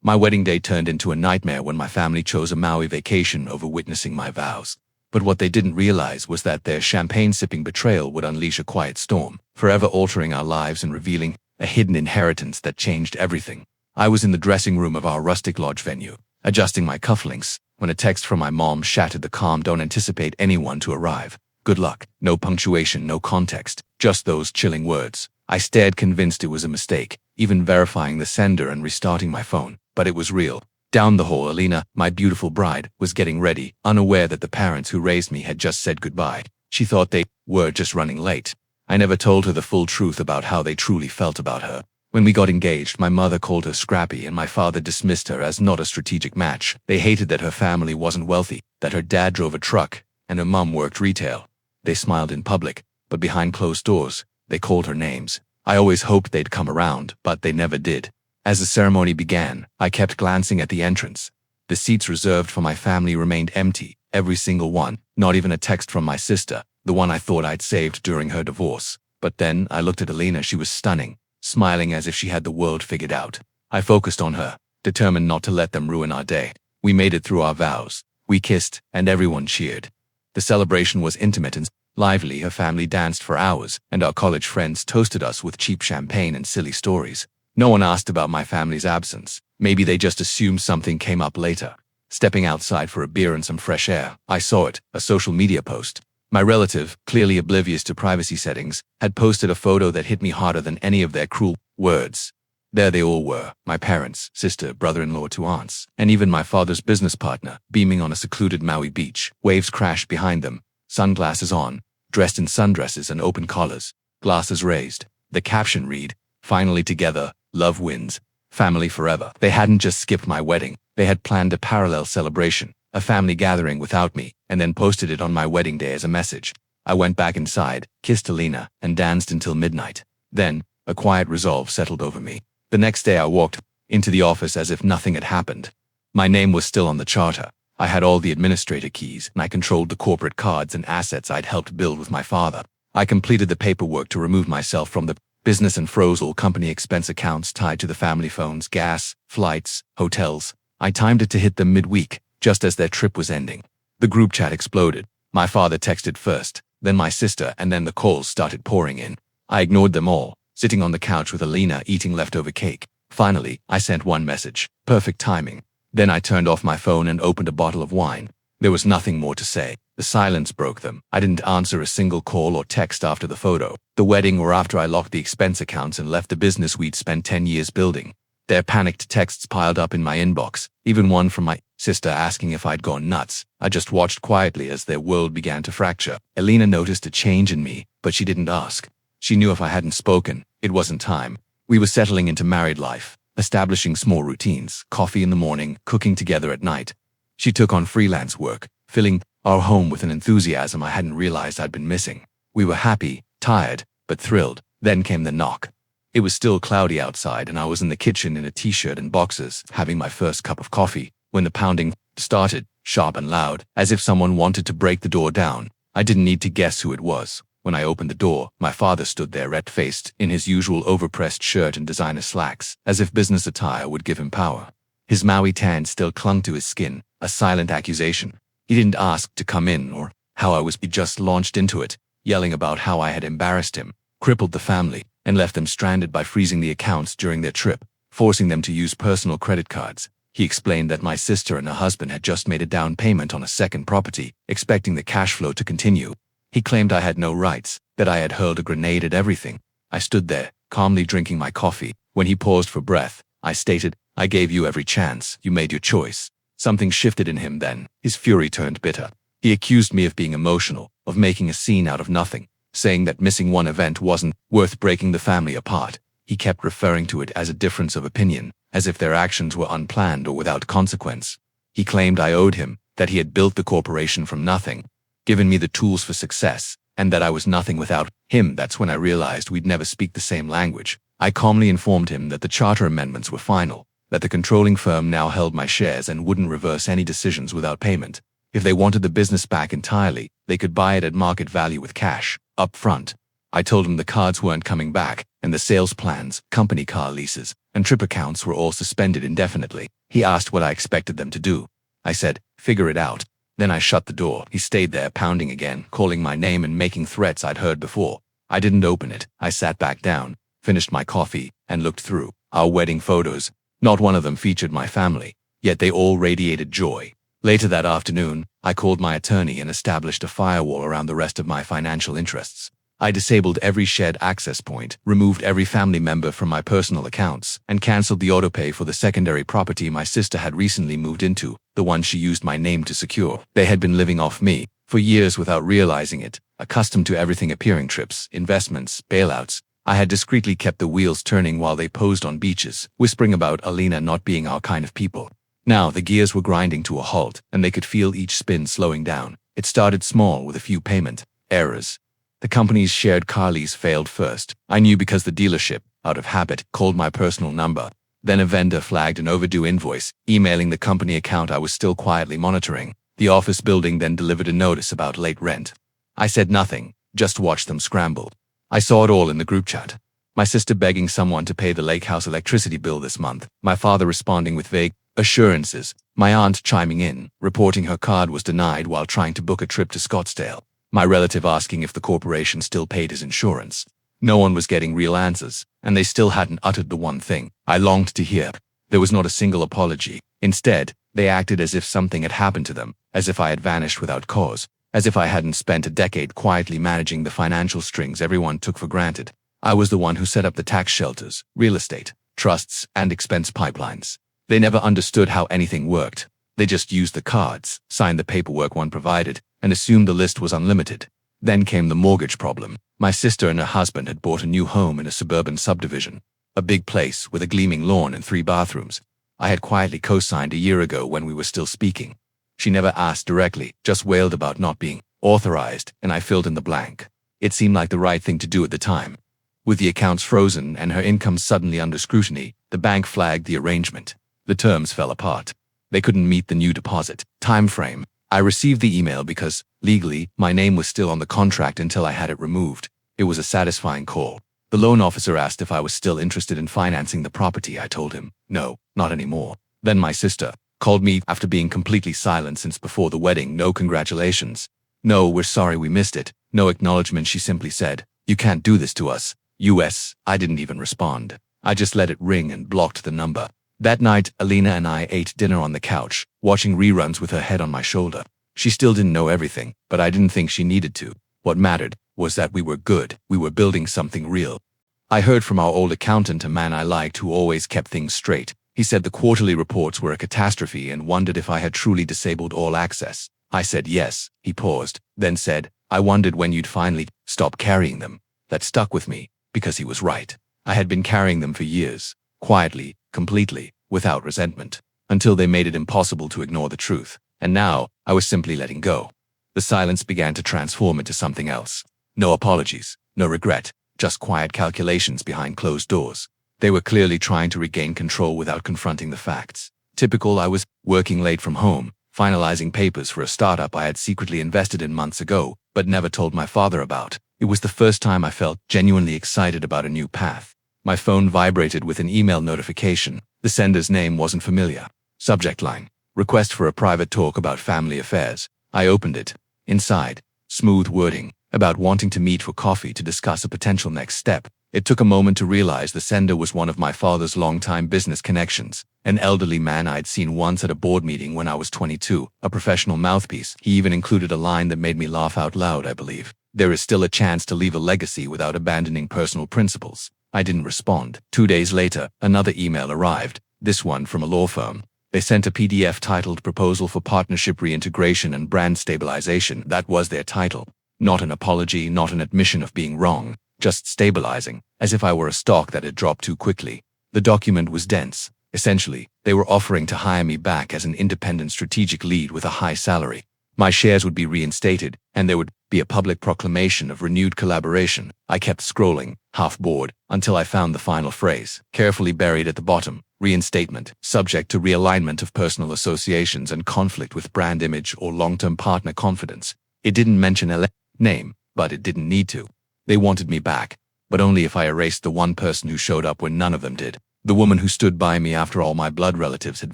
My wedding day turned into a nightmare when my family chose a Maui vacation over witnessing my vows. But what they didn't realize was that their champagne-sipping betrayal would unleash a quiet storm, forever altering our lives and revealing a hidden inheritance that changed everything. I was in the dressing room of our rustic lodge venue, adjusting my cufflinks, when a text from my mom shattered the calm. Don't anticipate anyone to arrive. Good luck. No punctuation, no context, just those chilling words. I stared, convinced it was a mistake, even verifying the sender and restarting my phone. But it was real. Down the hall, Alina, my beautiful bride, was getting ready, unaware that the parents who raised me had just said goodbye. She thought they were just running late. I never told her the full truth about how they truly felt about her. When we got engaged, my mother called her scrappy and my father dismissed her as not a strategic match. They hated that her family wasn't wealthy, that her dad drove a truck, and her mom worked retail. They smiled in public, but behind closed doors, they called her names. I always hoped they'd come around, but they never did. As the ceremony began, I kept glancing at the entrance. The seats reserved for my family remained empty, every single one, not even a text from my sister, the one I thought I'd saved during her divorce. But then I looked at Alina. She was stunning, smiling as if she had the world figured out. I focused on her, determined not to let them ruin our day. We made it through our vows. We kissed, and everyone cheered. The celebration was intimate and lively. Her family danced for hours, and our college friends toasted us with cheap champagne and silly stories. No one asked about my family's absence. Maybe they just assumed something came up later. Stepping outside for a beer and some fresh air, I saw it, a social media post. My relative, clearly oblivious to privacy settings, had posted a photo that hit me harder than any of their cruel words. There they all were, my parents, sister, brother-in-law, two aunts, and even my father's business partner, beaming on a secluded Maui beach. Waves crashed behind them, sunglasses on, dressed in sundresses and open collars, glasses raised. The caption read, "Finally together, love wins, family forever." They hadn't just skipped my wedding, they had planned a parallel celebration, a family gathering without me, and then posted it on my wedding day as a message. I went back inside, kissed Alina, and danced until midnight. Then, a quiet resolve settled over me. The next day I walked into the office as if nothing had happened. My name was still on the charter. I had all the administrator keys, and I controlled the corporate cards and assets I'd helped build with my father. I completed the paperwork to remove myself from the business and froze all company expense accounts tied to the family phones, gas, flights, hotels. I timed it to hit them midweek, just as their trip was ending. The group chat exploded. My father texted first, then my sister, and then the calls started pouring in. I ignored them all, sitting on the couch with Alina eating leftover cake. Finally, I sent one message. Perfect timing. Then I turned off my phone and opened a bottle of wine. There was nothing more to say. The silence broke them. I didn't answer a single call or text after the photo, the wedding, or after I locked the expense accounts and left the business we'd spent 10 years building. Their panicked texts piled up in my inbox, even one from my sister asking if I'd gone nuts. I just watched quietly as their world began to fracture. Alina noticed a change in me, but she didn't ask. She knew if I hadn't spoken, it wasn't time. We were settling into married life, establishing small routines, coffee in the morning, cooking together at night. She took on freelance work, filling our home with an enthusiasm I hadn't realized I'd been missing. We were happy, tired, but thrilled. Then came the knock. It was still cloudy outside, and I was in the kitchen in a t-shirt and boxers, having my first cup of coffee, when the pounding started, sharp and loud, as if someone wanted to break the door down. I didn't need to guess who it was. When I opened the door, my father stood there red-faced, in his usual overpressed shirt and designer slacks, as if business attire would give him power. His Maui tan still clung to his skin, a silent accusation. He didn't ask to come in or how I was. He just launched into it, yelling about how I had embarrassed him, crippled the family, and left them stranded by freezing the accounts during their trip, forcing them to use personal credit cards. He explained that my sister and her husband had just made a down payment on a second property, expecting the cash flow to continue. He claimed I had no rights, that I had hurled a grenade at everything. I stood there, calmly drinking my coffee. When he paused for breath, I stated, "I gave you every chance. You made your choice." Something shifted in him then. His fury turned bitter. He accused me of being emotional, of making a scene out of nothing, saying that missing one event wasn't worth breaking the family apart. He kept referring to it as a difference of opinion, as if their actions were unplanned or without consequence. He claimed I owed him, that he had built the corporation from nothing, given me the tools for success, and that I was nothing without him. That's when I realized we'd never speak the same language. I calmly informed him that the charter amendments were final, that the controlling firm now held my shares and wouldn't reverse any decisions without payment. If they wanted the business back entirely, they could buy it at market value with cash, up front. I told him the cards weren't coming back, and the sales plans, company car leases, and trip accounts were all suspended indefinitely. He asked what I expected them to do. I said, figure it out. Then I shut the door. He stayed there pounding again, calling my name and making threats I'd heard before. I didn't open it. I sat back down, finished my coffee, and looked through our wedding photos. Not one of them featured my family, yet they all radiated joy. Later that afternoon, I called my attorney and established a firewall around the rest of my financial interests. I disabled every shared access point, removed every family member from my personal accounts, and canceled the autopay for the secondary property my sister had recently moved into, the one she used my name to secure. They had been living off me for years without realizing it, accustomed to everything appearing: trips, investments, bailouts. I had discreetly kept the wheels turning while they posed on beaches, whispering about Alina not being our kind of people. Now the gears were grinding to a halt, and they could feel each spin slowing down. It started small with a few payment errors. The company's shared car lease failed first. I knew because the dealership, out of habit, called my personal number. Then a vendor flagged an overdue invoice, emailing the company account I was still quietly monitoring. The office building then delivered a notice about late rent. I said nothing, just watched them scramble. I saw it all in the group chat. My sister begging someone to pay the lake house electricity bill this month, my father responding with vague assurances, my aunt chiming in, reporting her card was denied while trying to book a trip to Scottsdale, my relative asking if the corporation still paid his insurance. No one was getting real answers, and they still hadn't uttered the one thing I longed to hear. There was not a single apology. Instead, they acted as if something had happened to them, as if I had vanished without cause, as if I hadn't spent a decade quietly managing the financial strings everyone took for granted. I was the one who set up the tax shelters, real estate, trusts, and expense pipelines. They never understood how anything worked. They just used the cards, signed the paperwork one provided, and assumed the list was unlimited. Then came the mortgage problem. My sister and her husband had bought a new home in a suburban subdivision, a big place with a gleaming lawn and 3 bathrooms. I had quietly co-signed a year ago when we were still speaking. She never asked directly, just wailed about not being authorized, and I filled in the blank. It seemed like the right thing to do at the time. With the accounts frozen and her income suddenly under scrutiny, the bank flagged the arrangement. The terms fell apart. They couldn't meet the new deposit time frame. I received the email because, legally, my name was still on the contract until I had it removed. It was a satisfying call. The loan officer asked if I was still interested in financing the property. I told him, no, not anymore. Then my sister called me after being completely silent since before the wedding. No congratulations. No, we're sorry we missed it. No acknowledgement. She simply said, you can't do this to us. US. I didn't even respond. I just let it ring and blocked the number. That night, Alina and I ate dinner on the couch, watching reruns with her head on my shoulder. She still didn't know everything, but I didn't think she needed to. What mattered was that we were good. We were building something real. I heard from our old accountant, a man I liked who always kept things straight. He said the quarterly reports were a catastrophe and wondered if I had truly disabled all access. I said yes. He paused, then said, I wondered when you'd finally stop carrying them. That stuck with me, because he was right. I had been carrying them for years, quietly, completely, without resentment, until they made it impossible to ignore the truth. And now, I was simply letting go. The silence began to transform into something else. No apologies, no regret, just quiet calculations behind closed doors. They were clearly trying to regain control without confronting the facts. Typical. I was working late from home, finalizing papers for a startup I had secretly invested in months ago, but never told my father about. It was the first time I felt genuinely excited about a new path. My phone vibrated with an email notification. The sender's name wasn't familiar. Subject line: request for a private talk about family affairs. I opened it. Inside, smooth wording about wanting to meet for coffee to discuss a potential next step. It took a moment to realize the sender was one of my father's longtime business connections, an elderly man I'd seen once at a board meeting when I was 22, a professional mouthpiece. He even included a line that made me laugh out loud. I believe there is still a chance to leave a legacy without abandoning personal principles. I didn't respond. 2 days later, another email arrived, this one from a law firm. They sent a PDF titled Proposal for Partnership Reintegration and Brand Stabilization. That was their title. Not an apology, not an admission of being wrong, just stabilizing, as if I were a stock that had dropped too quickly. The document was dense. Essentially, they were offering to hire me back as an independent strategic lead with a high salary. My shares would be reinstated, and there would be a public proclamation of renewed collaboration. I kept scrolling, half bored, until I found the final phrase, carefully buried at the bottom: reinstatement, subject to realignment of personal associations and conflict with brand image or long-term partner confidence. It didn't mention a name, but it didn't need to. They wanted me back, but only if I erased the one person who showed up when none of them did. The woman who stood by me after all my blood relatives had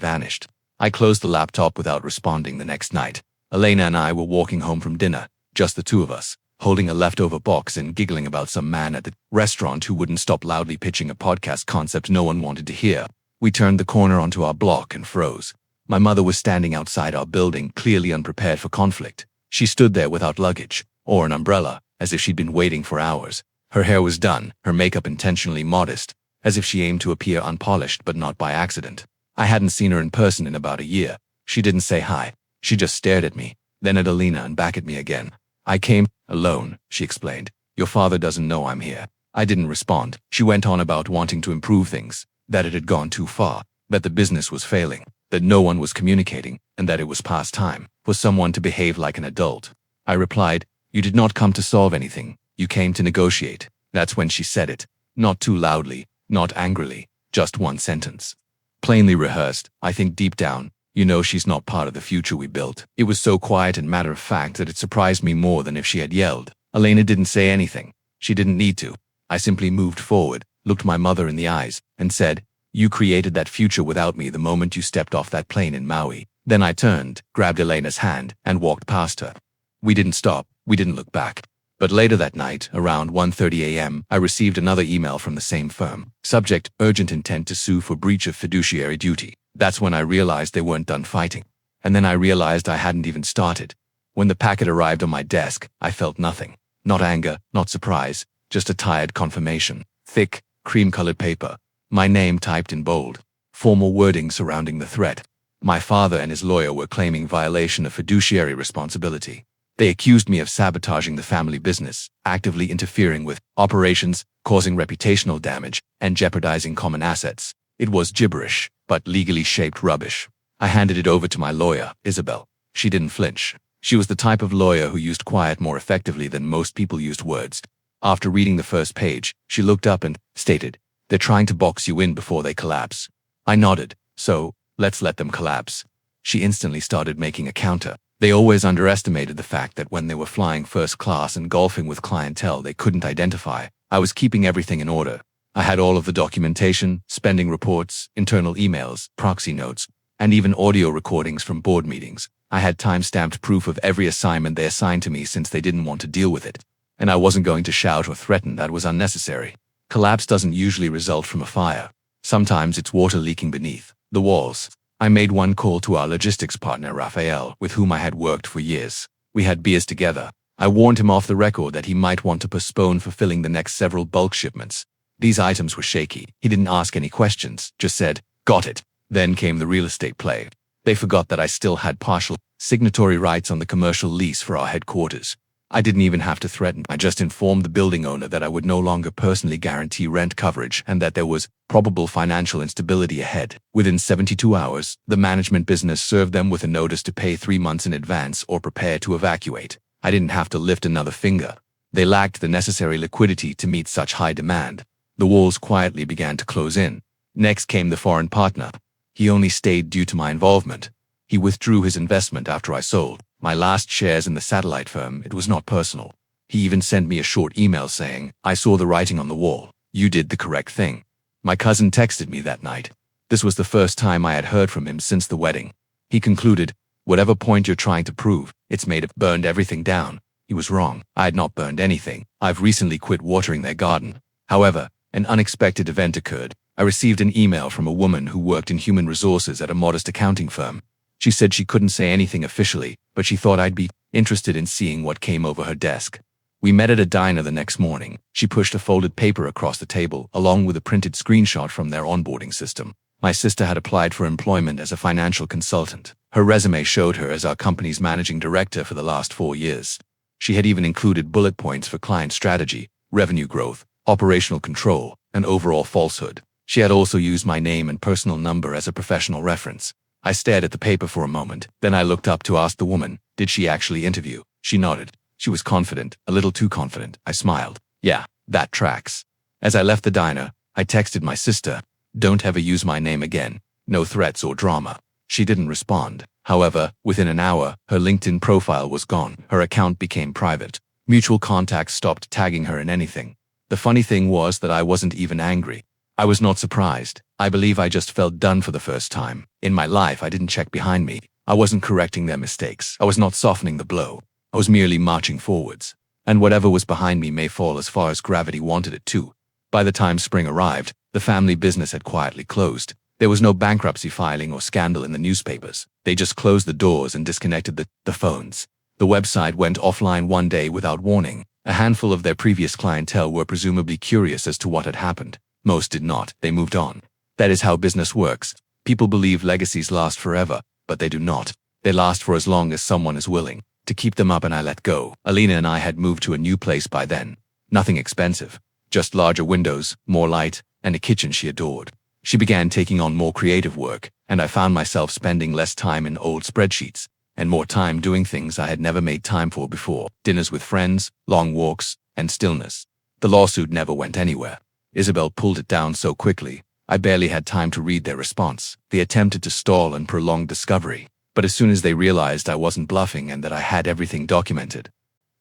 vanished. I closed the laptop without responding the next night. Elena and I were walking home from dinner, just the two of us, holding a leftover box and giggling about some man at the restaurant who wouldn't stop loudly pitching a podcast concept no one wanted to hear. We turned the corner onto our block and froze. My mother was standing outside our building, clearly unprepared for conflict. She stood there without luggage, or an umbrella, as if she'd been waiting for hours. Her hair was done, her makeup intentionally modest, as if she aimed to appear unpolished but not by accident. I hadn't seen her in person in about a year. She didn't say hi. She just stared at me, then at Elena and back at me again. I came alone, she explained. Your father doesn't know I'm here. I didn't respond. She went on about wanting to improve things, that it had gone too far, that the business was failing, that no one was communicating, and that it was past time for someone to behave like an adult. I replied, you did not come to solve anything. You came to negotiate. That's when she said it. Not too loudly, not angrily, just one sentence. Plainly rehearsed. I think deep down, you know she's not part of the future we built. It was so quiet and matter-of-fact that it surprised me more than if she had yelled. Elena didn't say anything. She didn't need to. I simply moved forward, looked my mother in the eyes, and said, you created that future without me the moment you stepped off that plane in Maui. Then I turned, grabbed Elena's hand, and walked past her. We didn't stop. We didn't look back. But later that night, around 1:30 a.m., I received another email from the same firm. Subject, urgent intent to sue for breach of fiduciary duty. That's when I realized they weren't done fighting. And then I realized I hadn't even started. When the packet arrived on my desk, I felt nothing. Not anger, not surprise, just a tired confirmation. Thick, cream-colored paper. My name typed in bold. Formal wording surrounding the threat. My father and his lawyer were claiming violation of fiduciary responsibility. They accused me of sabotaging the family business, actively interfering with operations, causing reputational damage, and jeopardizing common assets. It was gibberish, but legally shaped rubbish. I handed it over to my lawyer, Isabel. She didn't flinch. She was the type of lawyer who used quiet more effectively than most people used words. After reading the first page, she looked up and stated, they're trying to box you in before they collapse. I nodded. So, let's let them collapse. She instantly started making a counter. They always underestimated the fact that when they were flying first class and golfing with clientele they couldn't identify, I was keeping everything in order. I had all of the documentation, spending reports, internal emails, proxy notes, and even audio recordings from board meetings. I had time-stamped proof of every assignment they assigned to me since they didn't want to deal with it. And I wasn't going to shout or threaten. That was unnecessary. Collapse doesn't usually result from a fire. Sometimes it's water leaking beneath the walls. I made one call to our logistics partner, Raphael, with whom I had worked for years. We had beers together. I warned him off the record that he might want to postpone fulfilling the next several bulk shipments. These items were shaky. He didn't ask any questions, just said, got it. Then came the real estate play. They forgot that I still had partial signatory rights on the commercial lease for our headquarters. I didn't even have to threaten. I just informed the building owner that I would no longer personally guarantee rent coverage and that there was probable financial instability ahead. Within 72 hours, the management business served them with a notice to pay 3 months in advance or prepare to evacuate. I didn't have to lift another finger. They lacked the necessary liquidity to meet such high demand. The walls quietly began to close in. Next came the foreign partner. He only stayed due to my involvement. He withdrew his investment after I sold my last shares in the satellite firm. It was not personal. He even sent me a short email saying, I saw the writing on the wall. You did the correct thing. My cousin texted me that night. This was the first time I had heard from him since the wedding. He concluded, whatever point you're trying to prove, it's made it burned everything down. He was wrong. I had not burned anything. I've recently quit watering their garden. However, an unexpected event occurred. I received an email from a woman who worked in human resources at a modest accounting firm. She said she couldn't say anything officially, but she thought I'd be interested in seeing what came over her desk. We met at a diner the next morning. She pushed a folded paper across the table, along with a printed screenshot from their onboarding system. My sister had applied for employment as a financial consultant. Her resume showed her as our company's managing director for the last 4 years. She had even included bullet points for client strategy, revenue growth, operational control, and overall falsehood. She had also used my name and personal number as a professional reference. I stared at the paper for a moment, then I looked up to ask the woman, did she actually interview? She nodded. She was confident, a little too confident. I smiled. Yeah, that tracks. As I left the diner, I texted my sister, don't ever use my name again. No threats or drama. She didn't respond. However, within an hour, her LinkedIn profile was gone. Her account became private. Mutual contacts stopped tagging her in anything. The funny thing was that I wasn't even angry. I was not surprised. I believe I just felt done for the first time. In my life, I didn't check behind me. I wasn't correcting their mistakes. I was not softening the blow. I was merely marching forwards. And whatever was behind me may fall as far as gravity wanted it to. By the time spring arrived, the family business had quietly closed. There was no bankruptcy filing or scandal in the newspapers. They just closed the doors and disconnected the phones. The website went offline one day without warning. A handful of their previous clientele were presumably curious as to what had happened. Most did not. They moved on. That is how business works. People believe legacies last forever, but they do not. They last for as long as someone is willing to keep them up, and I let go. Alina and I had moved to a new place by then. Nothing expensive. Just larger windows, more light, and a kitchen she adored. She began taking on more creative work, and I found myself spending less time in old spreadsheets and more time doing things I had never made time for before. Dinners with friends, long walks, and stillness. The lawsuit never went anywhere. Isabel pulled it down so quickly, I barely had time to read their response. They attempted to stall and prolong discovery, but as soon as they realized I wasn't bluffing and that I had everything documented,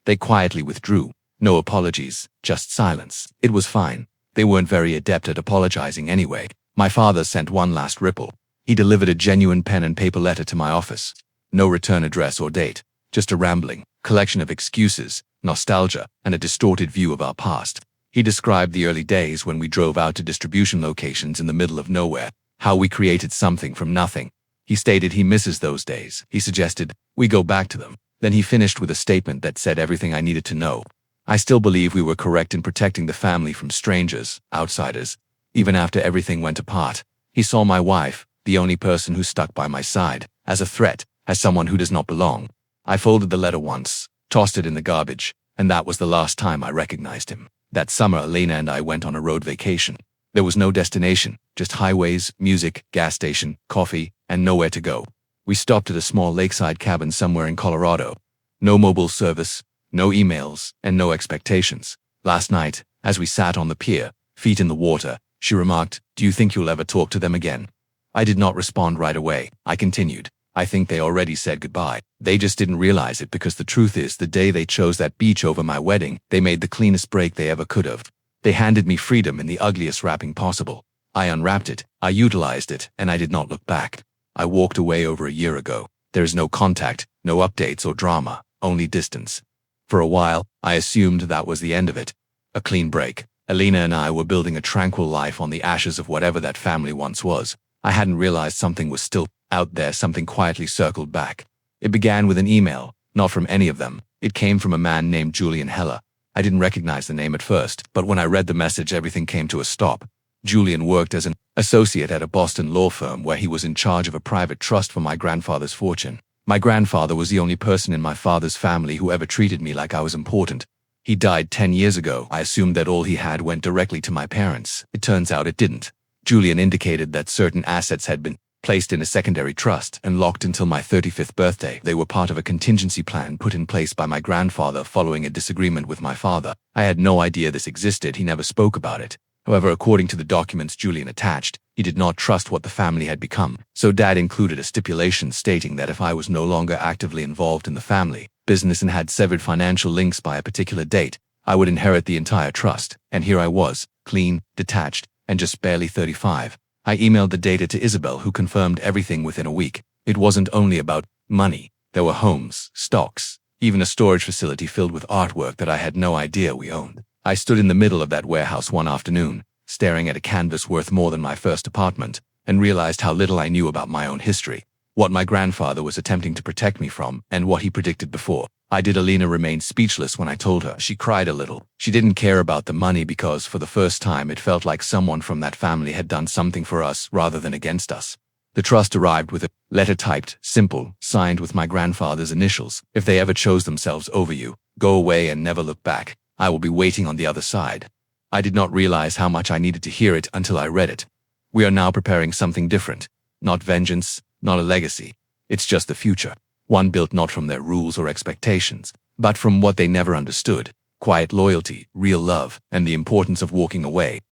they quietly withdrew. No apologies, just silence. It was fine. They weren't very adept at apologizing anyway. My father sent one last ripple. He delivered a genuine pen and paper letter to my office. No return address or date, just a rambling collection of excuses, nostalgia, and a distorted view of our past. He described the early days when we drove out to distribution locations in the middle of nowhere, how we created something from nothing. He stated he misses those days. He suggested we go back to them. Then he finished with a statement that said everything I needed to know. I still believe we were correct in protecting the family from strangers, outsiders. Even after everything went apart, he saw my wife, the only person who stuck by my side, as a threat, as someone who does not belong. I folded the letter once, tossed it in the garbage, and that was the last time I recognized him. That summer, Elena and I went on a road vacation. There was no destination, just highways, music, gas station, coffee, and nowhere to go. We stopped at a small lakeside cabin somewhere in Colorado. No mobile service, no emails, and no expectations. Last night, as we sat on the pier, feet in the water, she remarked, "Do you think you'll ever talk to them again?" I did not respond right away. I continued, "I think they already said goodbye. They just didn't realize it, because the truth is, the day they chose that beach over my wedding, they made the cleanest break they ever could have. They handed me freedom in the ugliest wrapping possible. I unwrapped it, I utilized it, and I did not look back. I walked away over a year ago. There is no contact, no updates or drama, only distance. For a while, I assumed that was the end of it. A clean break. Elena and I were building a tranquil life on the ashes of whatever that family once was. I hadn't realized something was still out there, something quietly circled back. It began with an email, not from any of them. It came from a man named Julian Heller. I didn't recognize the name at first, but when I read the message, everything came to a stop. Julian worked as an associate at a Boston law firm where he was in charge of a private trust for my grandfather's fortune. My grandfather was the only person in my father's family who ever treated me like I was important. He died 10 years ago. I assumed that all he had went directly to my parents. It turns out it didn't. Julian indicated that certain assets had been placed in a secondary trust and locked until my 35th birthday. They were part of a contingency plan put in place by my grandfather following a disagreement with my father. I had no idea this existed. He never spoke about it. However, according to the documents Julian attached, he did not trust what the family had become. So Dad included a stipulation stating that if I was no longer actively involved in the family business and had severed financial links by a particular date, I would inherit the entire trust. And here I was, clean, detached, and just barely 35. I emailed the data to Isabel, who confirmed everything within a week. It wasn't only about money. There were homes, stocks, even a storage facility filled with artwork that I had no idea we owned. I stood in the middle of that warehouse one afternoon, staring at a canvas worth more than my first apartment, and realized how little I knew about my own history, what my grandfather was attempting to protect me from, and what he predicted before. Alina remained speechless when I told her. She cried a little. She didn't care about the money because, for the first time, it felt like someone from that family had done something for us rather than against us. The trust arrived with a letter typed, simple, signed with my grandfather's initials. "If they ever chose themselves over you, go away and never look back. I will be waiting on the other side." I did not realize how much I needed to hear it until I read it. We are now preparing something different. Not vengeance, not a legacy. It's just the future. One built not from their rules or expectations, but from what they never understood. Quiet loyalty, real love, and the importance of walking away.